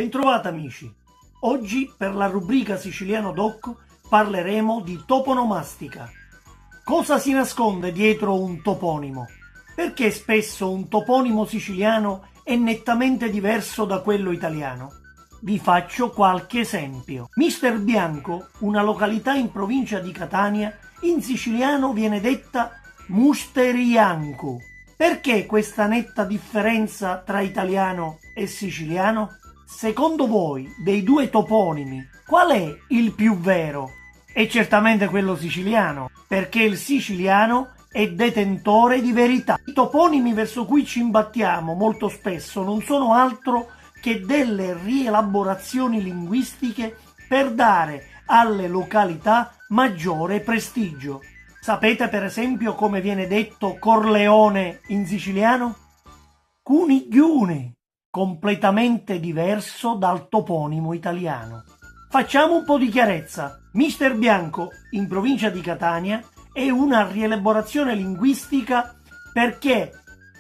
Bentrovati amici! Oggi per la rubrica Siciliano Doc parleremo di toponomastica. Cosa si nasconde dietro un toponimo? Perché spesso un toponimo siciliano è nettamente diverso da quello italiano? Vi faccio qualche esempio. Mister Bianco, una località in provincia di Catania, in siciliano viene detta Musteriancu. Perché questa netta differenza tra italiano e siciliano? Secondo voi, dei due toponimi, qual è il più vero? È certamente quello siciliano, perché il siciliano è detentore di verità. I toponimi verso cui ci imbattiamo molto spesso non sono altro che delle rielaborazioni linguistiche per dare alle località maggiore prestigio. Sapete per esempio come viene detto Corleone in siciliano? Cuniglione, completamente diverso dal toponimo italiano. Facciamo un po' di chiarezza. Mister Bianco, in provincia di Catania, è una rielaborazione linguistica perché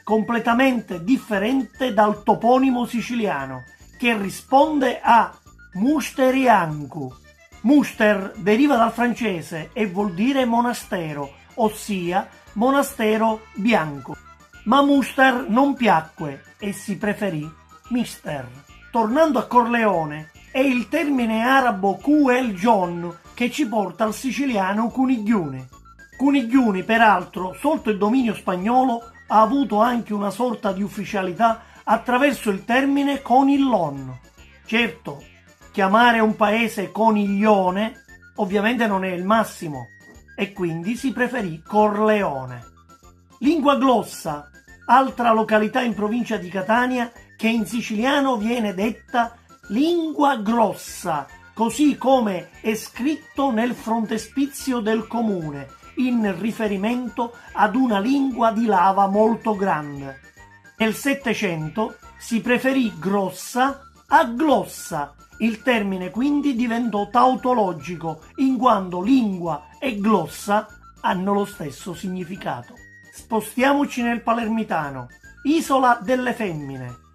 completamente differente dal toponimo siciliano, che risponde a Musteriancu. Muster deriva dal francese e vuol dire monastero, ossia monastero bianco. Ma Muster non piacque e si preferì Mister. Tornando a Corleone, è il termine arabo QL John che ci porta al siciliano Cuniglione. Cuniglione, peraltro, sotto il dominio spagnolo, ha avuto anche una sorta di ufficialità attraverso il termine Conillon. Certo, chiamare un paese Coniglione ovviamente non è il massimo e quindi si preferì Corleone. Lingua glossa, altra località in provincia di Catania che in siciliano viene detta lingua grossa, così come è scritto nel frontespizio del comune, in riferimento ad una lingua di lava molto grande. Nel Settecento si preferì grossa a glossa. Il termine quindi diventò tautologico, in quanto lingua e glossa hanno lo stesso significato. Spostiamoci nel palermitano. Isola delle femmine.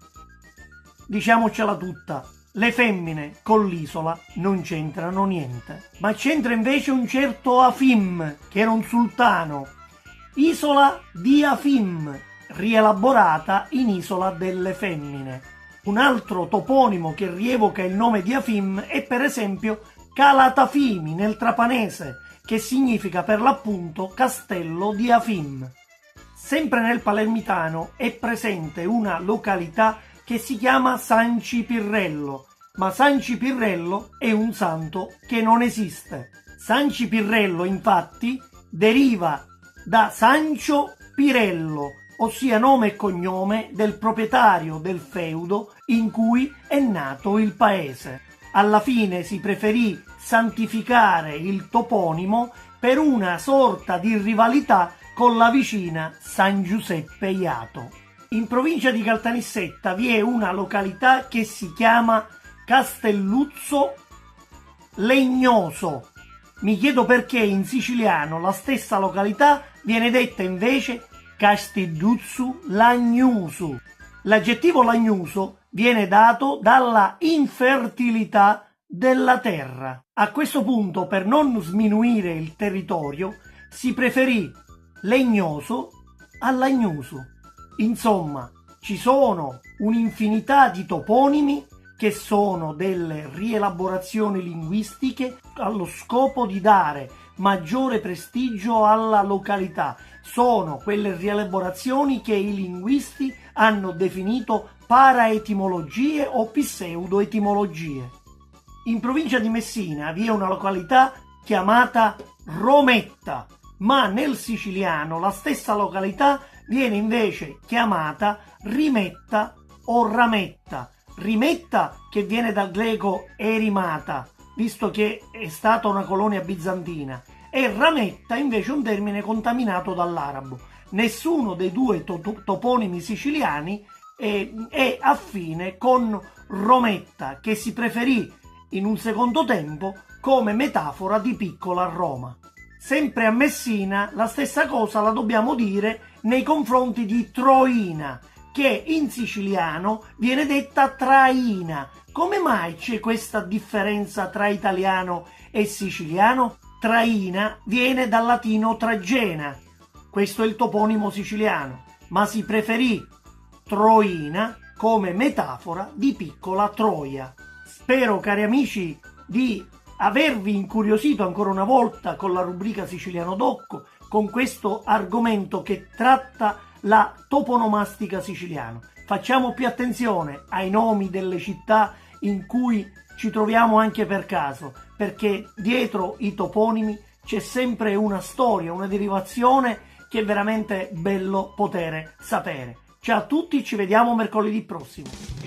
Diciamocela tutta, le femmine con l'isola non c'entrano niente. Ma c'entra invece un certo Afim, che era un sultano. Isola di Afim, rielaborata in Isola delle Femmine. Un altro toponimo che rievoca il nome di Afim è per esempio Calatafimi nel trapanese, che significa per l'appunto castello di Afim. Sempre nel palermitano è presente una località che si chiama San Cipirrello, ma San Cipirrello è un santo che non esiste. San Cipirrello infatti deriva da Sancio Pirello, ossia nome e cognome del proprietario del feudo in cui è nato il paese. Alla fine si preferì santificare il toponimo per una sorta di rivalità con la vicina San Giuseppe Iato. In provincia di Caltanissetta vi è una località che si chiama Castelluzzo Legnoso. Mi chiedo perché in siciliano la stessa località viene detta invece Castigliuzzu Lagnusu. L'aggettivo lagnuso viene dato dalla infertilità della terra. A questo punto, per non sminuire il territorio, si preferì legnoso a lagnuso. Insomma, ci sono un'infinità di toponimi che sono delle rielaborazioni linguistiche allo scopo di dare maggiore prestigio alla località. Sono quelle rielaborazioni che i linguisti hanno definito paraetimologie o pseudoetimologie. In provincia di Messina vi è una località chiamata Rometta, ma nel siciliano la stessa località viene invece chiamata Rimetta o Rametta. Rimetta che viene dal greco erimata, visto che è stata una colonia bizantina, e Rametta invece un termine contaminato dall'arabo. Nessuno dei due toponimi siciliani è affine con Rometta, che si preferì in un secondo tempo come metafora di piccola Roma. Sempre a Messina la stessa cosa la dobbiamo dire nei confronti di Troina, che in siciliano viene detta traina. Come mai c'è questa differenza tra italiano e siciliano? Traina viene dal latino tragena, questo è il toponimo siciliano, ma si preferì Troina come metafora di piccola Troia. Spero, cari amici, di avervi incuriosito ancora una volta con la rubrica Siciliano Doc, con questo argomento che tratta la toponomastica siciliana. Facciamo più attenzione ai nomi delle città in cui ci troviamo anche per caso, perché dietro i toponimi c'è sempre una storia, una derivazione che è veramente bello poter sapere. Ciao a tutti, ci vediamo mercoledì prossimo.